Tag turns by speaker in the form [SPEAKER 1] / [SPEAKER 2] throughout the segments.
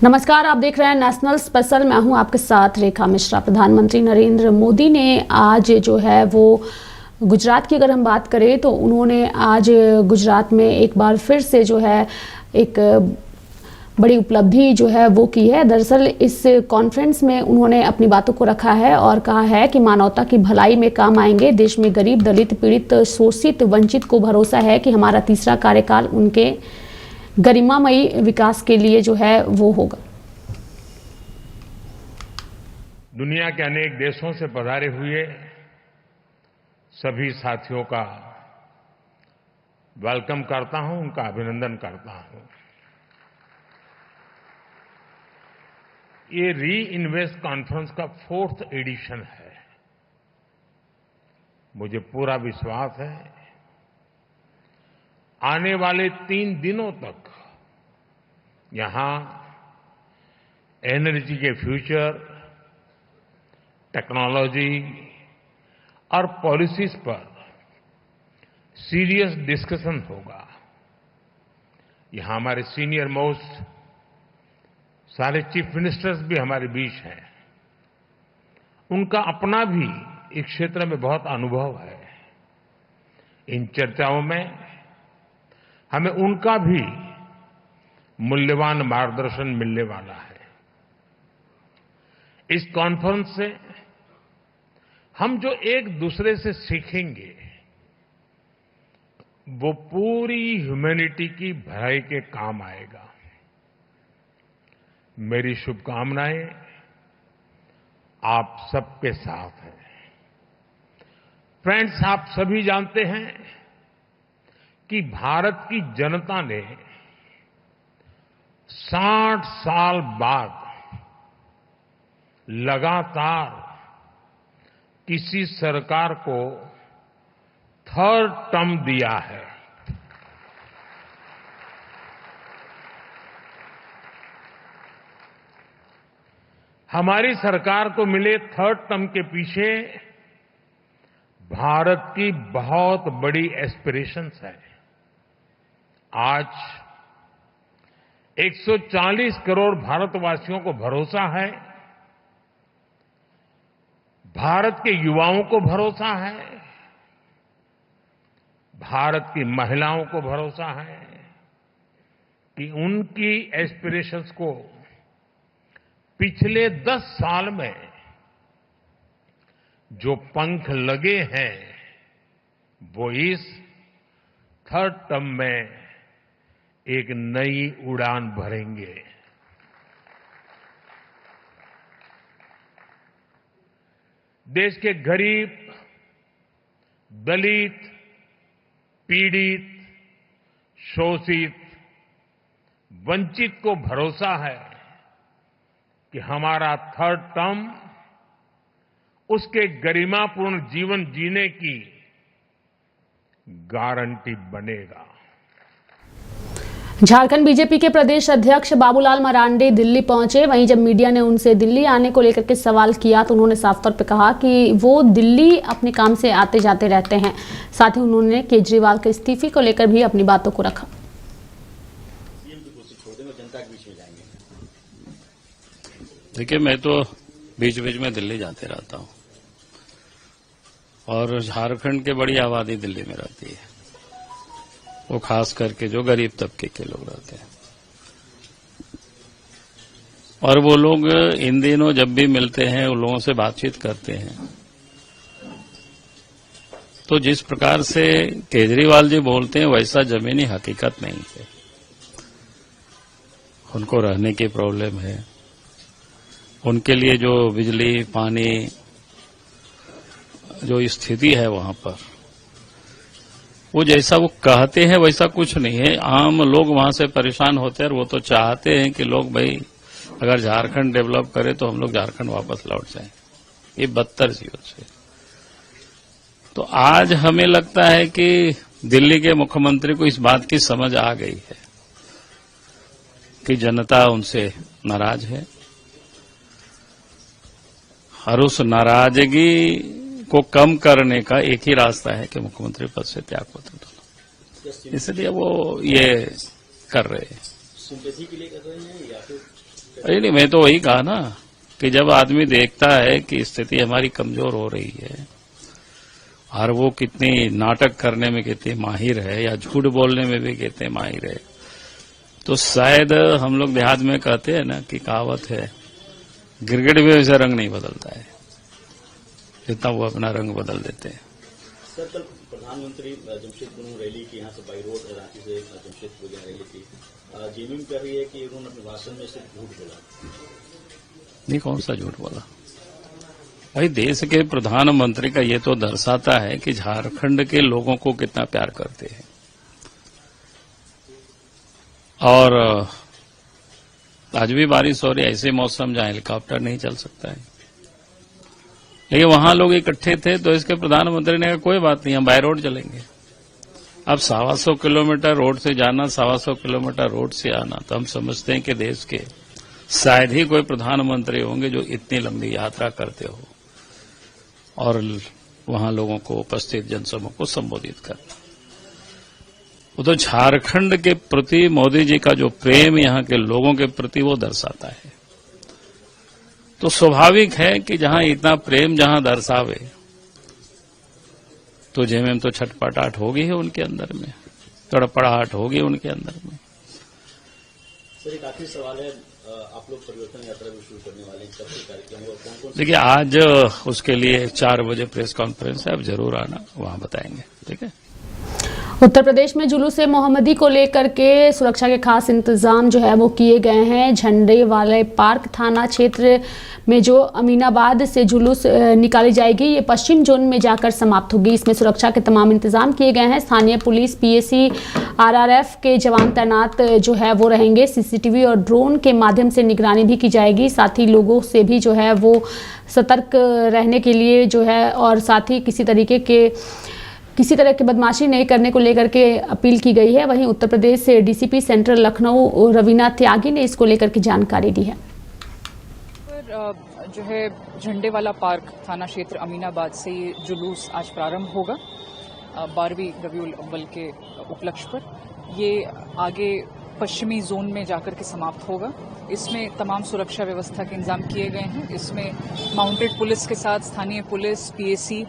[SPEAKER 1] नमस्कार, आप देख रहे हैं नेशनल स्पेशल। मैं हूं आपके साथ रेखा मिश्रा। प्रधानमंत्री नरेंद्र मोदी ने आज जो है वो गुजरात की अगर हम बात करें तो उन्होंने आज गुजरात में एक बार फिर से जो है एक बड़ी उपलब्धि जो है वो की है। दरअसल इस कॉन्फ्रेंस में उन्होंने अपनी बातों को रखा है और कहा है कि मानवता की भलाई में काम आएंगे। देश में गरीब, दलित, पीड़ित, शोषित, वंचित को भरोसा है कि हमारा तीसरा कार्यकाल उनके गरिमामयी विकास के लिए जो है वो होगा।
[SPEAKER 2] दुनिया के अनेक देशों से पधारे हुए सभी साथियों का वेलकम करता हूं, उनका अभिनंदन करता हूं। ये री इन्वेस्ट कॉन्फ्रेंस का 4th एडिशन है। मुझे पूरा विश्वास है आने वाले 3 दिनों तक यहां एनर्जी के फ्यूचर, टेक्नोलॉजी और पॉलिसीज पर सीरियस डिस्कशन होगा। यहां हमारे सीनियर मोस्ट सारे चीफ मिनिस्टर्स भी हमारे बीच हैं। उनका अपना भी इस क्षेत्र में बहुत अनुभव है। इन चर्चाओं में हमें उनका भी मूल्यवान मार्गदर्शन मिलने वाला है। इस कॉन्फ्रेंस से हम जो एक दूसरे से सीखेंगे वो पूरी ह्यूमैनिटी की भलाई के काम आएगा। मेरी शुभकामनाएं आप सबके साथ हैं। फ्रेंड्स, आप सभी जानते हैं कि भारत की जनता ने 60 साल बाद लगातार किसी सरकार को 3rd टर्म दिया है। हमारी सरकार को मिले 3rd टर्म के पीछे भारत की बहुत बड़ी एस्पिरेशंस है। आज 140 करोड़ भारतवासियों को भरोसा है, भारत के युवाओं को भरोसा है, भारत की महिलाओं को भरोसा है कि उनकी एस्पिरेशंस को पिछले 10 साल में जो पंख लगे हैं वो इस 3rd टर्म में एक नई उड़ान भरेंगे। देश के गरीब, दलित, पीड़ित, शोषित, वंचित को भरोसा है कि हमारा 3rd टर्म उसके गरिमापूर्ण जीवन जीने की गारंटी बनेगा।
[SPEAKER 1] झारखंड बीजेपी के प्रदेश अध्यक्ष बाबूलाल मरांडी दिल्ली पहुंचे। वहीं जब मीडिया ने उनसे दिल्ली आने को लेकर के सवाल किया तो उन्होंने साफ तौर पर कहा कि वो दिल्ली अपने काम से आते जाते रहते हैं। साथ ही उन्होंने केजरीवाल के इस्तीफे को लेकर भी अपनी बातों को रखा।
[SPEAKER 3] देखिए, मैं तो बीच बीच में दिल्ली जाते रहता हूं और झारखंड के बड़ी आबादी दिल्ली में रहती है, वो खास करके जो गरीब तबके के लोग रहते हैं। और वो लोग इन दिनों जब भी मिलते हैं उन लोगों से बातचीत करते हैं तो जिस प्रकार से केजरीवाल जी बोलते हैं वैसा जमीनी हकीकत नहीं है। उनको रहने की प्रॉब्लम है, उनके लिए जो बिजली, पानी, जो स्थिति है वहां पर, वो जैसा वो कहते हैं वैसा कुछ नहीं है। आम लोग वहां से परेशान होते हैं और वो तो चाहते हैं कि लोग भाई अगर झारखंड डेवलप करे तो हम लोग झारखंड वापस लौट जाएं। ये 72 चीजों से। तो आज हमें लगता है कि दिल्ली के मुख्यमंत्री को इस बात की समझ आ गई है कि जनता उनसे नाराज है और उस नाराजगी को कम करने का एक ही रास्ता है कि मुख्यमंत्री पद से त्यागपत्र दो। इसलिए वो ये कर रहे हैं।
[SPEAKER 4] सिंपैथी के लिए कर रहे हैं या फिर
[SPEAKER 3] अरे नहीं, मैं तो वही कहा ना कि जब आदमी देखता है कि स्थिति हमारी कमजोर हो रही है और वो कितनी नाटक करने में कितनी माहिर है या झूठ बोलने में भी कितने माहिर है, तो शायद हम लोग देहात में कहते हैं ना कि कहावत है, गिरगिट भी वैसे रंग नहीं बदलता है जितना वो अपना रंग बदल देते हैं।
[SPEAKER 4] सर, कल प्रधानमंत्री जमशेदपुर रैली की, यहाँ से बाई रोड रांची से जमशेदपुर रैली की, जेबीएम कह रही है कि उन्होंने अपने भाषण में सिर्फ झूठ बोला।
[SPEAKER 3] नहीं, कौन सा झूठ बोला भाई? देश के प्रधानमंत्री का ये तो दर्शाता है कि झारखंड के लोगों को कितना प्यार करते हैं। और आज भी बारिश हो रही है, ऐसे मौसम जहां हेलीकॉप्टर नहीं चल सकता है, लेकिन वहां लोग इकट्ठे थे तो इसके प्रधानमंत्री ने कहा कोई बात नहीं, हम बाय रोड चलेंगे। अब 125 किलोमीटर रोड से जाना, 125 किलोमीटर रोड से आना, तो हम समझते हैं कि देश के शायद ही कोई प्रधानमंत्री होंगे जो इतनी लंबी यात्रा करते हो और वहां लोगों को, उपस्थित जनसमूह को संबोधित करना। वो तो झारखंड के प्रति मोदी जी का जो प्रेम यहाँ के लोगों के प्रति वो दर्शाता है। तो स्वाभाविक है कि जहां इतना प्रेम जहां दर्शावे तो जेएमएम तो छटपटाहट होगी है उनके अंदर में, तड़पड़ाहट होगी उनके अंदर में।
[SPEAKER 4] सर, एक आखिरी सवाल है, आप लोग परिवर्तन यात्रा भी शुरू करने वाले हैं, कब से कार्यक्रम और कौन-कौन?
[SPEAKER 3] देखिए, आज उसके लिए 4 बजे प्रेस कॉन्फ्रेंस है, आप जरूर आना, वहां बताएंगे। ठीक है।
[SPEAKER 1] उत्तर प्रदेश में जुलूस मोहम्मदी को लेकर के सुरक्षा के खास इंतजाम जो है वो किए गए हैं। झंडे वाले पार्क थाना क्षेत्र में जो अमीनाबाद से जुलूस निकाली जाएगी, ये पश्चिम जोन में जाकर समाप्त होगी। इसमें सुरक्षा के तमाम इंतजाम किए गए हैं। स्थानीय पुलिस, पीएसी, आरआरएफ के जवान तैनात जो है वो रहेंगे। सीसीटीवी और ड्रोन के माध्यम से निगरानी भी की जाएगी। साथ ही लोगों से भी जो है वो सतर्क रहने के लिए जो है, और साथ ही किसी तरह की बदमाशी नहीं करने को लेकर के अपील की गई है। वहीं उत्तर प्रदेश से डीसीपी सेंट्रल लखनऊ रवीना त्यागी ने इसको लेकर के जानकारी दी है।
[SPEAKER 5] जो है झंडे वाला पार्क थाना क्षेत्र अमीनाबाद से ये जुलूस आज प्रारंभ होगा 12वीं रबीउल अव्वल के उपलक्ष्य पर। ये आगे पश्चिमी जोन में जाकर के समाप्त होगा। इसमें तमाम सुरक्षा व्यवस्था के इंतजाम किए गए हैं। इसमें माउंटेड पुलिस के साथ स्थानीय पुलिस, पीएसी,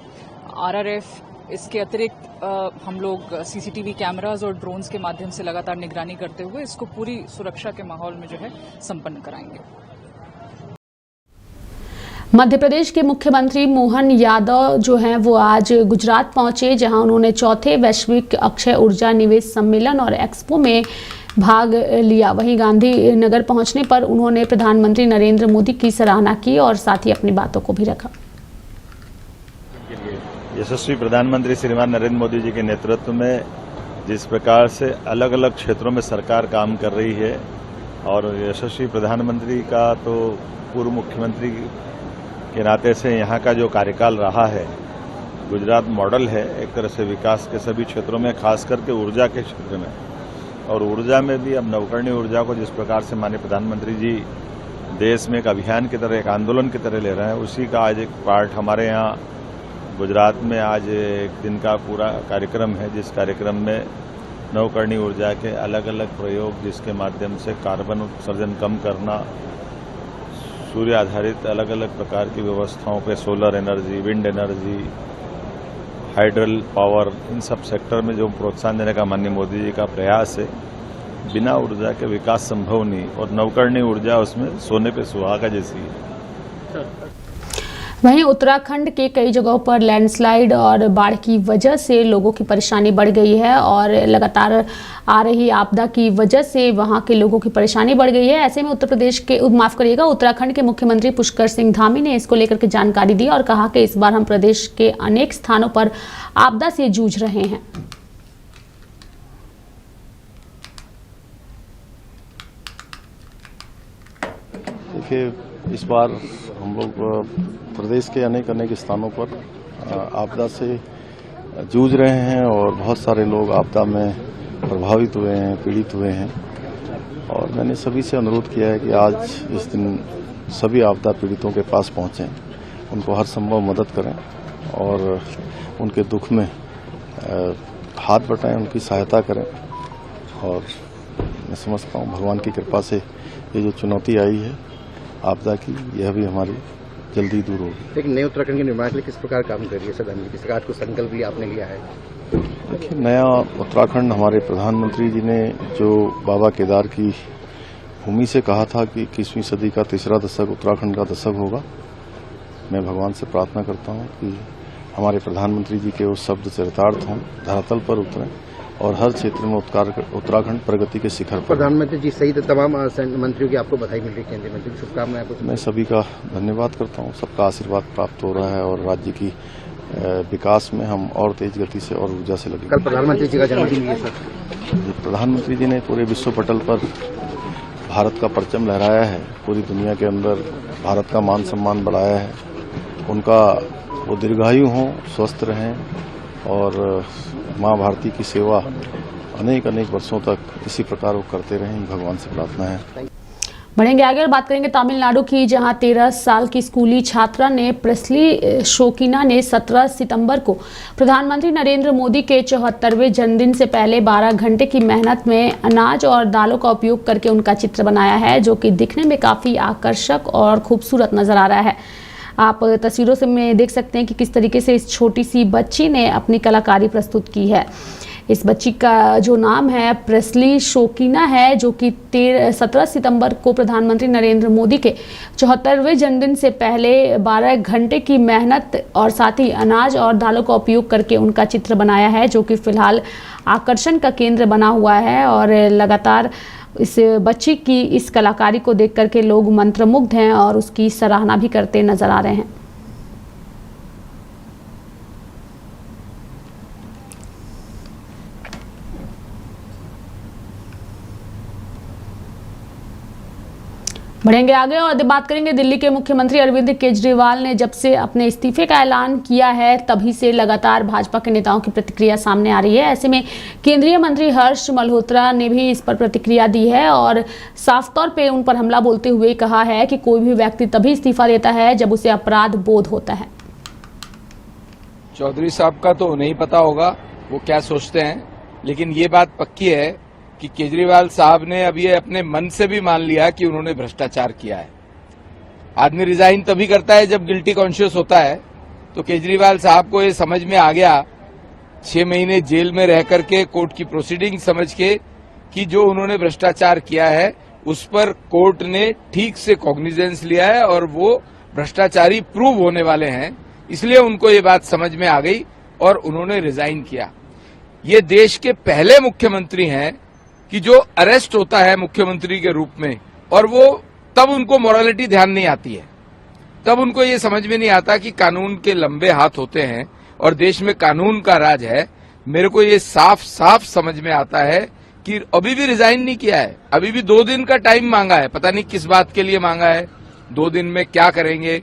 [SPEAKER 5] आरआरएफ, इसके अतिरिक्त हम लोग सीसीटीवी कैमरास और ड्रोन्स के माध्यम से लगातार निगरानी करते हुए इसको पूरी सुरक्षा के माहौल में जो है संपन्न कराएंगे।
[SPEAKER 1] मध्य प्रदेश के मुख्यमंत्री मोहन यादव जो हैं वो आज गुजरात पहुंचे, जहां उन्होंने चौथे वैश्विक अक्षय ऊर्जा निवेश सम्मेलन और एक्सपो में भाग लिया। वहीं गांधीनगर पहुंचने पर उन्होंने प्रधानमंत्री नरेंद्र मोदी की सराहना की और साथ ही अपनी बातों को भी रखा।
[SPEAKER 6] यशस्वी प्रधानमंत्री श्रीमान नरेंद्र मोदी जी के नेतृत्व में जिस प्रकार से अलग अलग क्षेत्रों में सरकार काम कर रही है, और यशस्वी प्रधानमंत्री का तो पूर्व मुख्यमंत्री के नाते से यहाँ का जो कार्यकाल रहा है, गुजरात मॉडल है एक तरह से विकास के सभी क्षेत्रों में, खास करके ऊर्जा के क्षेत्र में। और ऊर्जा में भी अब नवकरणीय ऊर्जा को जिस प्रकार से माननीय प्रधानमंत्री जी देश में एक अभियान की तरह, एक आंदोलन की तरह ले रहे हैं, उसी का आज एक पार्ट हमारे यहाँ गुजरात में आज एक दिन का पूरा कार्यक्रम है, जिस कार्यक्रम में नवकरणीय ऊर्जा के अलग अलग प्रयोग, जिसके माध्यम से कार्बन उत्सर्जन कम करना, सूर्य आधारित अलग अलग प्रकार की व्यवस्थाओं पे, solar energy, wind energy, hydel power, इन सब सेक्टर में जो प्रोत्साहन देने का माननीय मोदी जी का प्रयास है। बिना ऊर्जा के विकास संभव नहीं, और नवकरणीय ऊर्जा उसमें सोने पे सुहागा जैसी है।
[SPEAKER 1] वहीं उत्तराखंड के कई जगहों पर लैंडस्लाइड और बाढ़ की वजह से लोगों की परेशानी बढ़ गई है, और लगातार आ रही आपदा की वजह से वहां के लोगों की परेशानी बढ़ गई है। ऐसे में उत्तराखंड के मुख्यमंत्री पुष्कर सिंह धामी ने इसको लेकर के जानकारी दी और कहा कि इस बार हम प्रदेश के अनेक स्थानों पर आपदा से जूझ रहे हैं।
[SPEAKER 7] देखिए, इस बार हम लोग प्रदेश के अनेक स्थानों पर आपदा से जूझ रहे हैं, और बहुत सारे लोग आपदा में प्रभावित हुए हैं, पीड़ित हुए हैं। और मैंने सभी से अनुरोध किया है कि आज इस दिन सभी आपदा पीड़ितों के पास पहुंचें, उनको हर संभव मदद करें और उनके दुख में हाथ बटाएं, उनकी सहायता करें। और मैं समझता हूं भगवान की कृपा से ये जो चुनौती आई है आपदा की, यह भी हमारी जल्दी दूर होगी।
[SPEAKER 8] लेकिन नए उत्तराखंड के निर्माण के लिए किस प्रकार काम कर रही है सरकार की सरकार को संकल्प भी आपने लिया है?
[SPEAKER 7] देखिए, नया उत्तराखंड हमारे प्रधानमंत्री जी ने जो बाबा केदार की भूमि से कहा था कि 21वीं सदी का तीसरा दशक उत्तराखंड का दशक होगा। मैं भगवान से प्रार्थना करता हूं कि हमारे प्रधानमंत्री जी के उस शब्द चरितार्थ हों, धरातल पर उतरें और हर क्षेत्र में उत्तराखंड प्रगति के शिखर पर।
[SPEAKER 8] प्रधानमंत्री जी सहित तमाम मंत्रियों की आपको बधाई मिल रही है, केंद्रीय मंत्री की शुभकामनाएं आपको।
[SPEAKER 7] मैं सभी का धन्यवाद करता हूं, सबका आशीर्वाद प्राप्त हो रहा है और राज्य की विकास में हम और तेज गति से और ऊर्जा से लगे।
[SPEAKER 8] कल प्रधानमंत्री जी का जन्मदिन है सर।
[SPEAKER 7] प्रधानमंत्री जी ने पूरे विश्व पटल पर भारत का परचम लहराया है, पूरी दुनिया के अंदर भारत का मान सम्मान बढ़ाया है। उनका वो दीर्घायु हों, स्वस्थ रहें और माँ भारती की सेवा अनेक वर्षों तक इसी प्रकार वो करते रहें, भगवान से प्रार्थना है।
[SPEAKER 1] बढ़ेंगे आगे और बात करेंगे तमिलनाडु की, जहां 13 साल की स्कूली छात्रा ने प्रेस्ली शोकीना ने 17 सितंबर को प्रधानमंत्री नरेंद्र मोदी के 74वें जन्मदिन से पहले 12 घंटे की मेहनत में अनाज और दालों का उपयोग करके उनका चित्र बनाया है, जो कि दिखने में काफ़ी आकर्षक और खूबसूरत नजर आ रहा है। आप तस्वीरों से में देख सकते हैं कि किस तरीके से इस छोटी सी बच्ची ने अपनी कलाकारी प्रस्तुत की है। इस बच्ची का जो नाम है प्रेस्ली शोकीना है, जो कि 17 सितंबर को प्रधानमंत्री नरेंद्र मोदी के 74वें जन्मदिन से पहले 12 घंटे की मेहनत और साथ ही अनाज और दालों का उपयोग करके उनका चित्र बनाया है, जो कि फिलहाल आकर्षण का केंद्र बना हुआ है। और लगातार इस बच्ची की इस कलाकारी को देख करके लोग मंत्रमुग्ध हैं और उसकी सराहना भी करते नजर आ रहे हैं। बढ़ेंगे आगे और बात करेंगे दिल्ली के मुख्यमंत्री अरविंद केजरीवाल ने जब से अपने इस्तीफे का ऐलान किया है तभी से लगातार भाजपा के नेताओं की प्रतिक्रिया सामने आ रही है। ऐसे में केंद्रीय मंत्री हर्ष मल्होत्रा ने भी इस पर प्रतिक्रिया दी है और साफ तौर पे उन पर हमला बोलते हुए कहा है कि कोई भी व्यक्ति तभी इस्तीफा देता है जब उसे अपराध बोध होता है।
[SPEAKER 9] चौधरी साहब का तो नहीं पता होगा वो क्या सोचते हैं, लेकिन ये बात पक्की है कि केजरीवाल साहब ने अब ये अपने मन से भी मान लिया कि उन्होंने भ्रष्टाचार किया है। आदमी रिजाइन तभी करता है जब गिल्टी कॉन्शियस होता है, तो केजरीवाल साहब को ये समझ में आ गया 6 महीने जेल में रह करके कोर्ट की प्रोसीडिंग समझ के कि जो उन्होंने भ्रष्टाचार किया है उस पर कोर्ट ने ठीक से कॉग्निजेंस लिया है और वो भ्रष्टाचारी प्रूव होने वाले हैं, इसलिए उनको ये बात समझ में आ गई और उन्होंने रिजाइन किया। ये देश के पहले मुख्यमंत्री हैं कि जो अरेस्ट होता है मुख्यमंत्री के रूप में और वो तब उनको मोरालिटी ध्यान नहीं आती है, तब उनको ये समझ में नहीं आता कि कानून के लंबे हाथ होते हैं और देश में कानून का राज है। मेरे को ये साफ साफ समझ में आता है कि अभी भी रिजाइन नहीं किया है, अभी भी 2 दिन का टाइम मांगा है। पता नहीं किस बात के लिए मांगा है, 2 दिन में क्या करेंगे।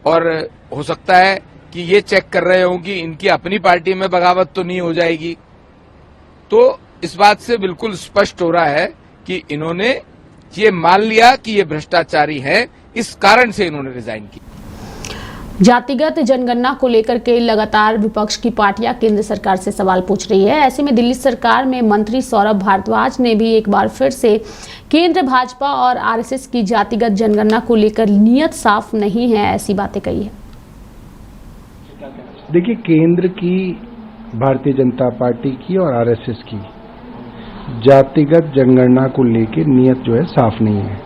[SPEAKER 9] और हो सकता है कि ये चेक कर रहे हों कि इनकी अपनी पार्टी में बगावत तो नहीं हो जाएगी। तो इस बात से बिल्कुल स्पष्ट हो रहा है कि इन्होंने ये मान लिया कि ये भ्रष्टाचारी हैं, इस कारण से इन्होंने रिजाइन किया।
[SPEAKER 1] जातिगत जनगणना को लेकर के लगातार विपक्ष की पार्टियां केंद्र सरकार से सवाल पूछ रही है। ऐसे में दिल्ली सरकार में मंत्री सौरभ भारद्वाज ने भी एक बार फिर से केंद्र भाजपा और आरएसएस की जातिगत जनगणना को लेकर नीयत साफ नहीं है, ऐसी बातें कही है।
[SPEAKER 10] देखिए, केंद्र की भारतीय जनता पार्टी की और आरएसएस की जातिगत जनगणना को लेकर नीयत जो है साफ नहीं है,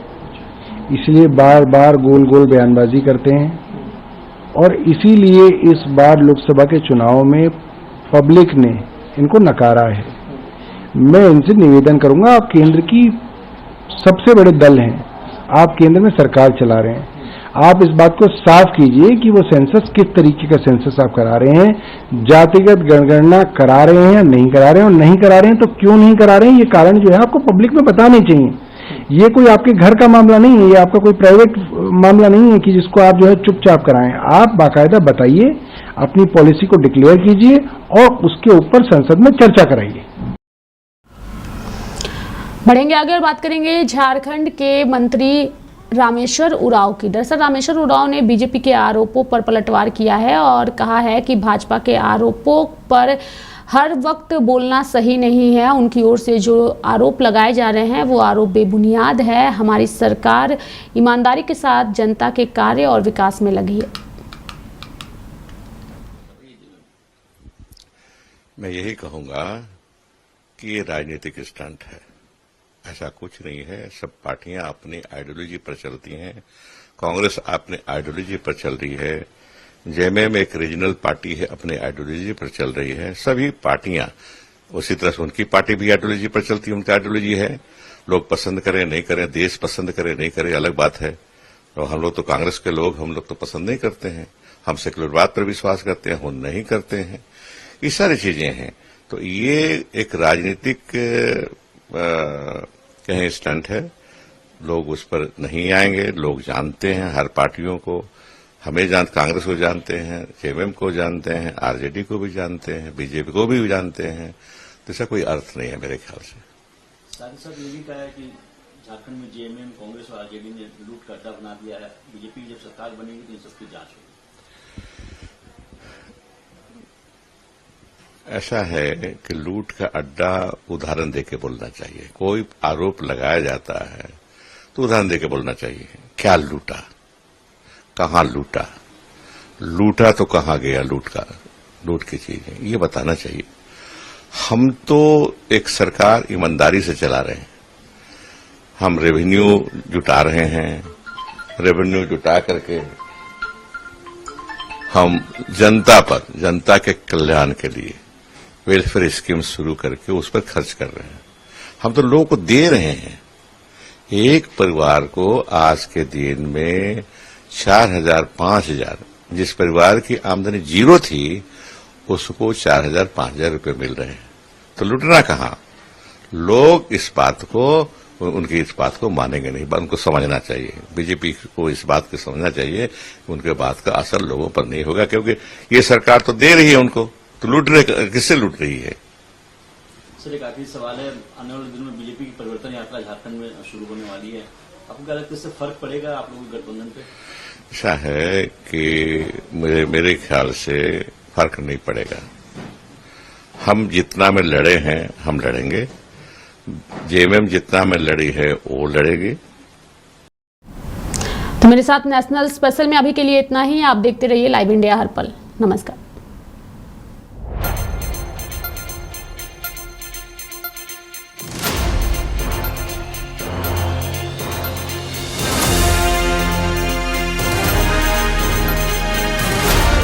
[SPEAKER 10] इसलिए बार बार गोल गोल बयानबाजी करते हैं और इसीलिए इस बार लोकसभा के चुनाव में पब्लिक ने इनको नकारा है। मैं इनसे निवेदन करूंगा, आप केंद्र की सबसे बड़े दल हैं, आप केंद्र में सरकार चला रहे हैं, आप इस बात को साफ कीजिए कि वो सेंसस किस तरीके का सेंसस आप करा रहे हैं, जातिगत जनगणना करा रहे हैं या नहीं करा रहे हैं, और नहीं करा रहे हैं तो क्यों नहीं करा रहे हैं, ये कारण जो है आपको पब्लिक में बताने चाहिए। ये कोई आपके घर का मामला नहीं है, ये आपका कोई प्राइवेट मामला नहीं है कि जिसको आप जो है चुपचाप कराएं। आप बाकायदा बताइए, अपनी पॉलिसी को डिक्लेयर कीजिए और उसके ऊपर संसद में चर्चा कराइए।
[SPEAKER 1] बढ़ेंगे आगे और बात करेंगे झारखंड के मंत्री रामेश्वर उरांव की। दरअसल रामेश्वर उरांव ने बीजेपी के आरोपों पर पलटवार किया है और कहा है कि भाजपा के आरोपों पर हर वक्त बोलना सही नहीं है। उनकी ओर से जो आरोप लगाए जा रहे हैं वो आरोप बेबुनियाद है। हमारी सरकार ईमानदारी के साथ जनता के कार्य और विकास में लगी है।
[SPEAKER 11] मैं यही कहूंगा कि ये राजनीतिक स्टंट है, ऐसा कुछ नहीं है। सब पार्टियां अपनी आइडियोलॉजी पर चलती हैं। कांग्रेस अपने आइडियोलॉजी पर चल रही है, जेएमएम एक रीजनल पार्टी है, अपने आइडियोलॉजी पर चल रही है। सभी पार्टियां उसी तरह से, उनकी पार्टी भी आइडियोलॉजी पर चलती है, उनकी आइडियोलॉजी है। लोग पसंद करें नहीं करें, देश पसंद करे नहीं करे, अलग बात है। तो हम लोग तो कांग्रेस के लोग, हम लोग तो पसंद नहीं करते हैं। हम सेक्युलरवाद पर विश्वास करते हैं, वो नहीं करते हैं। ये सारी चीजें हैं। तो ये एक राजनीतिक कहीं स्टंट है। लोग उस पर नहीं आएंगे। लोग जानते हैं हर पार्टियों को, हमें कांग्रेस को जानते हैं, जेएमएम को जानते हैं, आरजेडी को भी जानते हैं, बीजेपी को भी जानते हैं। तो इसका कोई अर्थ नहीं है मेरे ख्याल से।
[SPEAKER 4] साथ ही साथ ये भी कहा है कि झारखंड में जेएमएम, कांग्रेस और आरजेडी ने लूट का अड्डा बना दिया है। बीजेपी जब सरकार बनेगी तो इन सबकी जांच होगी।
[SPEAKER 11] ऐसा है कि लूट का अड्डा उदाहरण देके बोलना चाहिए। कोई आरोप लगाया जाता है तो उदाहरण देके बोलना चाहिए। क्या लूटा, कहां लूटा, लूटा तो कहां गया, लूट की चीजें ये बताना चाहिए। हम तो एक सरकार ईमानदारी से चला रहे हैं। हम रेवेन्यू जुटा रहे हैं। रेवेन्यू जुटा करके हम जनता के कल्याण के लिए वेलफेयर स्कीम शुरू करके उस पर खर्च कर रहे हैं। हम तो लोगों को दे रहे हैं। एक परिवार को आज के दिन में 4,000 5,000, जिस परिवार की आमदनी जीरो थी उसको 4,000 5,000 रुपये मिल रहे हैं। तो लुटना कहां? लोग इस बात को मानेंगे नहीं। उनको समझना चाहिए, बीजेपी को इस बात को समझना चाहिए कि उनके बात का असर लोगों पर नहीं होगा, क्योंकि ये सरकार तो दे रही है उनको, तो किससे लूट रही है?
[SPEAKER 4] सर एक आखिरी सवाल है, आने वाले दिनों में बीजेपी की परिवर्तन यात्रा झारखंड में शुरू होने वाली है। आपको क्या लगता है इससे फर्क पड़ेगा आप लोगों के गठबंधन पे?
[SPEAKER 11] ऐसा है कि मेरे ख्याल से फर्क नहीं पड़ेगा। हम जितना में लड़े हैं हम लड़ेंगे, जेएमएम जितना में लड़ी है वो लड़ेगी।
[SPEAKER 1] तो मेरे साथ नेशनल स्पेशल में अभी के लिए इतना ही। आप देखते रहिए लाइव इंडिया हर पल। नमस्कार।